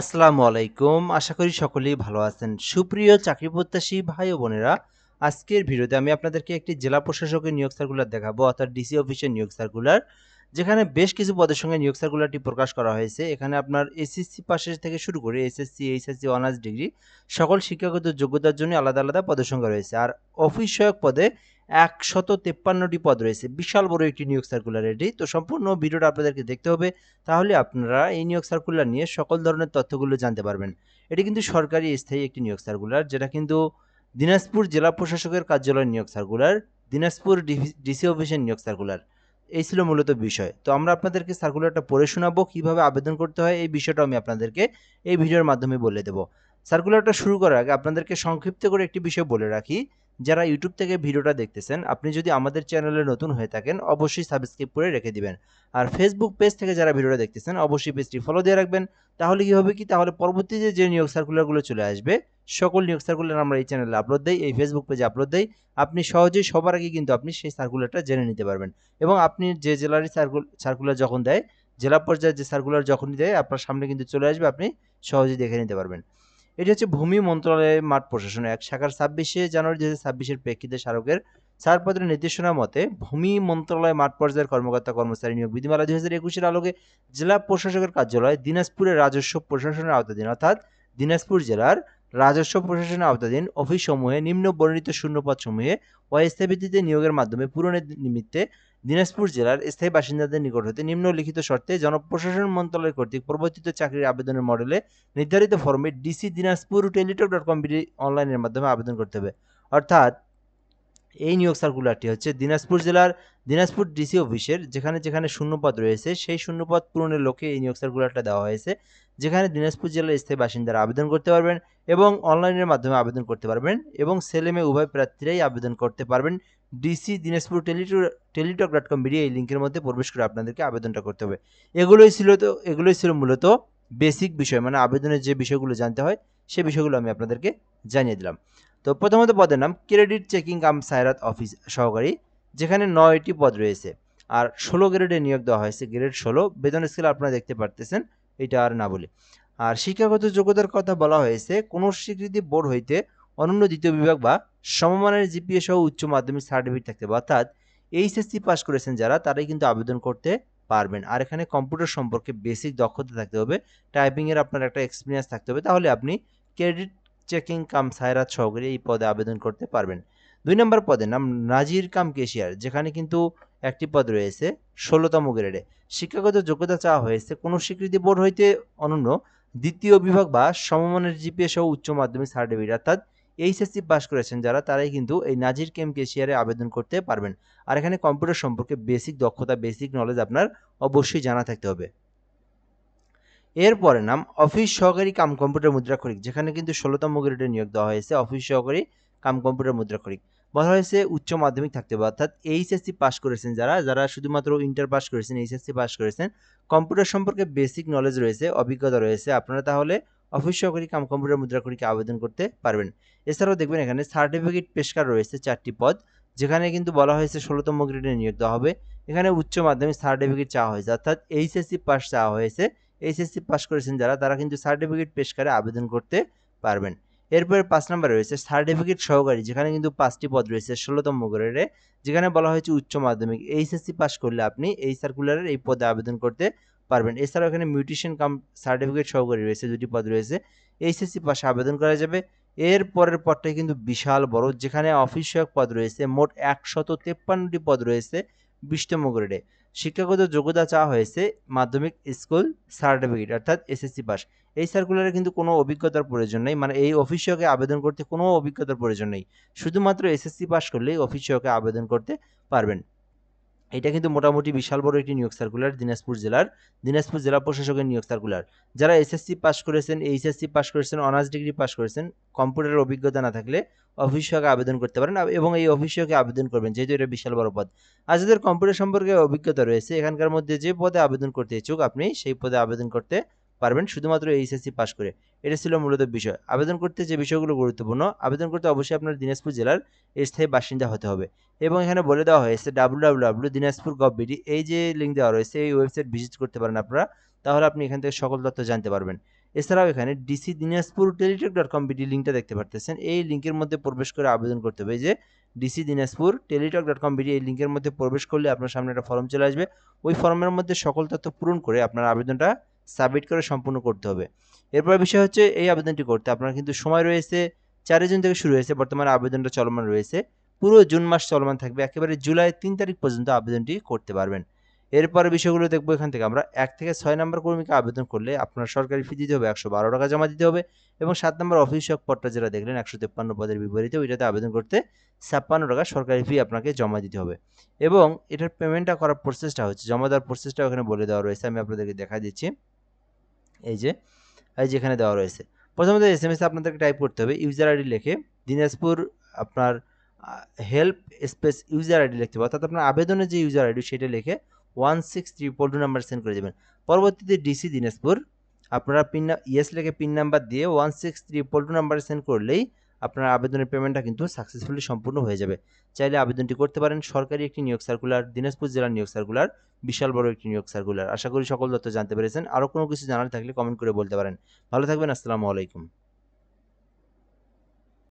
আসসালামু আলাইকুম। আশা করি সকলেই ভালো আছেন। সুপ্রিয় চাকরি প্রত্যাশী ভাই ও বোনেরা, আজকের ভিডিওতে আমি আপনাদেরকে একটি জেলা প্রশাসকের নিয়োগ সার্কুলার দেখাবো অর্থাৎ ডিসি অফিসের নিয়োগ সার্কুলার। যেখানে বেশ কিছু পদের সঙ্গে নিয়োগ সার্কুলারটি প্রকাশ করা হয়েছে। এখানে আপনার এসএসসি পাশের থেকে শুরু করে এসএসসি, এইচএসসি, অনার্স ডিগ্রি সকল শিক্ষাগত যোগ্যতার জন্য আলাদা, আলাদা পদের সংখ্যা রয়েছে। আর অফিস সহায়ক পদে ১৫৩টি পদ রয়েছে। বিশাল বড় একটি নিয়োগ সার্কুলার এটি। তো সম্পূর্ণ ভিডিওটা আপনাদেরকে দেখতে হবে। তাহলে আপনারা এই নিয়োগ সার্কুলার নিয়ে সকল ধরনের তথ্যগুলো জানতে পারবেন। এটি কিন্তু সরকারি স্থায়ী একটি নিয়োগ সার্কুলার, যেটা কিন্তু দিনাজপুর জেলা প্রশাসকের কার্যালয়ের নিয়োগ সার্কুলার, দিনাজপুর ডিসি অফিসের নিয়োগ সার্কুলার। এই ছিল মূলত বিষয়। তো আমরা আপনাদেরকে সার্কুলারটা পড়ে শোনাবো, কিভাবে আবেদন করতে হয় এই বিষয়টাও আমি আপনাদেরকে এই ভিডিওর মাধ্যমে বলে দেব। সার্কুলারটা শুরু করার আগে আপনাদেরকে সংক্ষিপ্ত করে একটি বিষয় বলে রাখি। যারা ইউটিউব থেকে ভিডিওটা দেখতেছেন, আপনি যদি আমাদের চ্যানেলে নতুন হয়ে থাকেন অবশ্যই সাবস্ক্রাইব করে রেখে দিবেন। আর ফেসবুক পেজ থেকে যারা ভিডিওটা দেখতেছেন অবশ্যই পেজটি ফলো দিয়ে রাখবেন। তাহলে কি হবে, তাহলে পরবর্তীতে যে নিয়োগ সার্কুলারগুলো চলে আসবে, সকল নিয়োগ সার্কুলার আমরা এই চ্যানেলে আপলোড দেই, এই ফেসবুক পেজে আপলোড দেই। আপনি সহজেই সবার আগে কিন্তু আপনি সেই সার্কুলারটা জেনে নিতে পারবেন। এবং আপনি যে জেলারই সার্কুলার যখন দেয়, জেলা পর্যায়ে যে সার্কুলার যখনই দেয় আপনার সামনে কিন্তু চলে আসবে, আপনি সহজেই দেখে নিতে পারবেন। এটি হচ্ছে ভূমি মন্ত্রণালয়ের মাঠ প্রশাসন এক শাখার ২৬শে জানুয়ারি ২০২৬-এর প্রেক্ষিতে স্মারকের ছাড়পত্রের নির্দেশনা মতে ভূমি মন্ত্রণালয় মাঠ পর্যায়ের কর্মকর্তা কর্মচারী নিয়োগ বিধিমালা ২০২১-এর আলোকে জেলা প্রশাসকের কার্যালয় দিনাজপুরের রাজস্ব প্রশাসনের আওতাধীন অর্থাৎ দিনাজপুর জেলার রাজস্ব প্রশাসনের আওতাধীন অফিস সমূহে নিম্ন বর্ণিত শূন্যপদ সমূহে অস্থায়ী ভিত্তিতে নিয়োগের মাধ্যমে পূরণের নিমিত্তে দিনাজপুর জেলার স্থায়ী বাসিন্দাদের নিকট হতে নিম্নলিখিত শর্তে জনপ্রশাসন মন্ত্রণালয় কর্তৃক প্রবর্তিত চাকরির আবেদনের মডেলে নির্ধারিত ফর্মে ডিসি দিনাজপুর টেলিটক.com অনলাইনের মাধ্যমে আবেদন করতে হবে। অর্থাৎ এই নিয়োগ সার্কুলারটি হচ্ছে দিনাজপুর জেলার দিনাজপুর ডিসি অফিসের যেখানে যেখানে শূন্যপদ রয়েছে সেই শূন্যপদ পূরণের লক্ষ্যে এই নিয়োগ সার্কুলারটা দেওয়া হয়েছে, যেখানে দিনাজপুর জেলার স্থায়ী বাসিন্দারা আবেদন করতে পারবেন এবং অনলাইনের মাধ্যমে আবেদন করতে পারবেন এবং ছেলে মেয়ে উভয় প্রার্থীরাই আবেদন করতে পারবেন। ডিসি দিনাজপুর টেলিটক.com এই লিঙ্কের মধ্যে প্রবেশ করে আপনাদেরকে আবেদনটা করতে হবে। এগুলোই ছিল মূলত বেসিক বিষয়, মানে আবেদনের যে বিষয়গুলো জানতে হয় সে বিষয়গুলো আমি আপনাদেরকে জানিয়ে দিলাম। তো প্রথমত পদের নাম ক্রেডিট চেকিং কাম সায়রাত অফিস সহকারী, যেখানে ৯টি পদ রয়েছে আর ১৬ গ্রেডে নিয়োগ দেওয়া হয়েছে, গ্রেড ১৬। বেতন স্কেল আপনারা দেখতে পারতেছেন, এটা আর না বলি। আর শিক্ষাগত যোগ্যতার কথা বলা হয়েছে কোনো স্বীকৃতি বোর্ড হইতে অনন্য দ্বিতীয় বিভাগ বা সমমানের জিপিএ সহ উচ্চ মাধ্যমিক সার্টিফিকেট থাকতে হবে, অর্থাৎ এইচএসসি পাস করেছেন যারা তারাই কিন্তু আবেদন করতে পারবেন। আর এখানে কম্পিউটার সম্পর্কে বেসিক দক্ষতা থাকতে হবে, টাইপিংয়ের আপনার একটা এক্সপিরিয়েন্স থাকতে হবে, তাহলে আপনি ক্রেডিট চেকিং কাম সায়রাত সহকারী এই পদে আবেদন করতে পারবেন। ২ নম্বর পদের নাম নাজির কাম কেশিয়ার, যেখানে কিন্তু একটি পদ রয়েছে ১৬তম গ্রেডে। শিক্ষাগত যোগ্যতা চাওয়া হয়েছে কোনো স্বীকৃতি বোর্ড হইতে অনন্য দ্বিতীয় বিভাগ বা সমমানের জিপিএ সহ উচ্চ মাধ্যমিক সার্টিফিকেট, অর্থাৎ এইচএসসি পাস করেছেন যারা তারাই কিন্তু এই নাজির কাম কেশিয়ারে আবেদন করতে পারবেন। আর এখানে কম্পিউটার সম্পর্কে বেসিক দক্ষতা, বেসিক নলেজ আপনার অবশ্যই জানা থাকতে হবে। এরপরে নাম অফিস সহকারী কাম কম্পিউটার মুদ্রাক্ষরিক, যেখানে কিন্তু ১৬তম গ্রেডে নিয়োগ দেওয়া হয়েছে অফিস সহকারী কাম কম্পিউটার মুদ্রাক্ষরিক। বলা হয়েছে উচ্চ মাধ্যমিক থাকতে হবে, অর্থাৎ এইচএসসি পাস করেছেন যারা যারা শুধুমাত্র ইন্টার পাস করেছেন, এইচএসসি পাস করেছেন, কম্পিউটার সম্পর্কে বেসিক নলেজ রয়েছে, অভিজ্ঞতা রয়েছে, আপনারা তাহলে অফিস সহকারী কাম কম্পিউটার মুদ্রাক্ষরিকে আবেদন করতে পারবেন। এছাড়াও দেখবেন এখানে সার্টিফিকেট পেশকার রয়েছে ৪টি পদ, যেখানে কিন্তু বলা হয়েছে ১৬তম গ্রেডে নিয়োগ দেওয়া হবে। এখানে উচ্চ মাধ্যমিক সার্টিফিকেট চাওয়া হয়েছে, অর্থাৎ এইচএসসি পাস চাওয়া হয়েছে। এইচএসসি পাস করেছেন যারা তারা কিন্তু সার্টিফিকেট পেশকারে আবেদন করতে পারবেন। এরপরে ৫ নম্বরে রয়েছে সার্টিফিকেট সহকারী, যেখানে কিন্তু ৫টি পদ রয়েছে ১৬তম গ্রেডে, যেখানে বলা হয়েছে উচ্চ মাধ্যমিক এইচএসসি পাস করলে আপনি এই সার্কুলারের এই পদে আবেদন করতে পারবেন। এছাড়াও এখানে মিউটিশিয়ান কাম সার্টিফিকেট সহকারী রয়েছে ২টি পদ রয়েছে, এইচএসসি পাশে আবেদন করা যাবে। এর পরের পদটাই কিন্তু বিশাল বড়, যেখানে অফিস সহায়ক পদ রয়েছে মোট ১৫৩টি পদ রয়েছে ২০তম গ্রেডে। শিক্ষাগত যোগ্যতা চাওয়া হয়েছে মাধ্যমিক স্কুল সার্টিফিকেট, অর্থাৎ এসএসসি পাস। এই সার্কুলারে কিন্তু কোনো অভিজ্ঞতার প্রয়োজন নেই, মানে এই অফিস সহকে আবেদন করতে কোনো অভিজ্ঞতার প্রয়োজন নেই, শুধুমাত্র এসএসসি পাস করলেই অফিস সহকে আবেদন করতে পারবেন। এটা কিন্তু মোটামুটি বিশাল বড় একটি নিয়োগ সার্কুলার, দিনাজপুর জেলা প্রশাসকের নিয়োগ সার্কুলার। যারা এসএসসি পাস করেছেন, এইচএসসি পাস করেছেন, অনার্স ডিগ্রি পাস করেছেন, কম্পিউটারের অভিজ্ঞতা না থাকলে অফিস সহকে আবেদন করতে পারেন এবং এই অফিস সহকে আবেদন করবেন, যেহেতু এটা বিশাল বড় পদ। আর যাদের কম্পিউটার সম্পর্কে অভিজ্ঞতা রয়েছে এখানকার মধ্যে যে পদে আবেদন করতে ইচ্ছুক আপনি সেই পদে আবেদন করতে পারবেন শুধুমাত্র এইচএসসি পাস করে। এটা ছিল মূলত বিষয়। আবেদন করতে যে বিষয়গুলো গুরুত্বপূর্ণ, আবেদন করতে অবশ্যই আপনার দিনাজপুর জেলার স্থায়ী বাসিন্দা হতে হবে এবং এখানে বলে দেওয়া হয়েছে www.dinajpur.gov.bd এই যে লিঙ্ক দেওয়া রয়েছে এই ওয়েবসাইট ভিজিট করতে পারেন আপনারা, তাহলে আপনি এখান থেকে সকল তথ্য জানতে পারবেন। এছাড়াও এখানে ডিসি দিনাজপুর টেলিটক.com বিডি লিঙ্কটা দেখতে পারতেছেন। এই লিঙ্কের মধ্যে প্রবেশ করে আবেদন করতে হবে। এই যে ডিসি দিনাজপুর টেলিটক.com বিডি এই লিঙ্কের মধ্যে প্রবেশ করলে আপনার সামনে একটা ফর্ম চলে আসবে। ওই ফর্মের মধ্যে সকল তথ্য পূরণ করে আপনার আবেদনটা সাবমিট করে সম্পূর্ণ করতে হবে। এরপর বিষয় হচ্ছে এই আবেদনটি করতে আপনার কিন্তু সময় রয়েছে 4 জুন থেকে শুরু হয়েছে, বর্তমানে আবেদনটা চলমান রয়েছে। পুরো জুন মাস চলমান থাকবে, একেবারে জুলাই 3 তারিখ পর্যন্ত আবেদনটি করতে পারবেন। এরপরে বিষয়গুলো দেখবো এখান থেকে আমরা 1 থেকে 6 নম্বর কর্মীকে আবেদন করলে আপনার সরকারি ফি দিতে হবে 112 টাকা জমা দিতে হবে এবং 7 নম্বর অফিস সহায়ক পদটা যেটা দেখলেন 153 পদের বিপরীতে ওইটাতে আবেদন করতে 56 টাকা সরকারি ফি আপনাকে জমা দিতে হবে এবং এটার পেমেন্টটা করার প্রসেসটা হচ্ছে জমা দেওয়ার প্রসেসটা ওখানে বলে দেওয়া রয়েছে, আমি আপনাদেরকে দেখা দিচ্ছি। এই যে এখানে দেওয়া রয়েছে। প্রথমত এসএমএস আপনাদেরকে টাইপ করতে হবে ইউজার আইডি লিখে দিনাজপুর আপনার হেল্প স্পেস ইউজার আইডি লিখতে হবে, অর্থাৎ আপনার আবেদনের যে ইউজার আইডি সেটা লিখে 16322 নাম্বার সেন্ড করে দেবেন। পরবর্তীতে ডিসি দিনাজপুর আপনারা ইয়েস লিখে পিন নাম্বার দিয়ে 16322 নাম্বারে সেন্ড করলেই আপনার আবেদনের পেমেন্টটা কিন্তু সাকসেসফুলি সম্পূর্ণ হয়ে যাবে। চাইলে আবেদনটি করতে পারেন। সরকারি একটি নিয়োগ সার্কুলার, দিনাজপুর জেলার নিয়োগ সার্কুলার, বিশাল বড় একটি নিয়োগ সার্কুলার। আশা করি সকল তথ্য জানতে পেরেছেন। আরও কোনো কিছু জানার থাকলে কমেন্ট করে বলতে পারেন। ভালো থাকবেন। আসসালামু আলাইকুম।